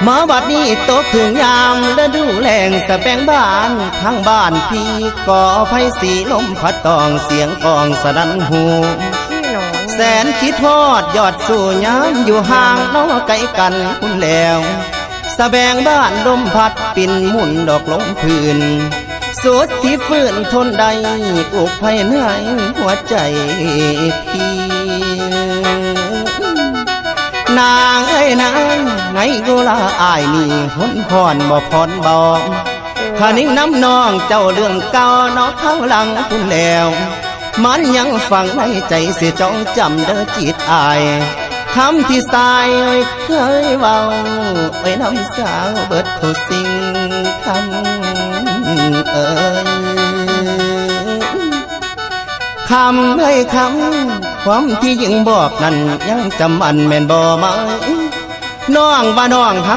มาบัดนี้ตกถึงยามฤดูแล้งสะแบงบ้านทั้งบ้านพี่ก่อไฟสีลมพัดตองเสียงกองสนั่นหูแสนคิดทอดยอดสู่ยามอยู่ห่างน้อไกลกันคุณแล้วสะแบงบ้านลมพัดปิ่นหมุนดอกลงพื้นสุดที่ฟื้นทนได้อุกภายในหัวใจพี่นางเอ้ยนางไงกูลาอายนี่หนพรบ่พรบอกข้านิ่งน้ำนองเจ้าเรื่องเก่านอกข้างหลังคุณแล้วมันยังฝังในใจเสียจ้องจำเด้อจิตอายคำที่สายเคยเว้าไว้น้ำสาวเบิดทุกสิ่งคำคำให้คำความที่ยิ่งบอกนั้นยังจำมันแม่นบ่มาน้องว่าน้องฮัก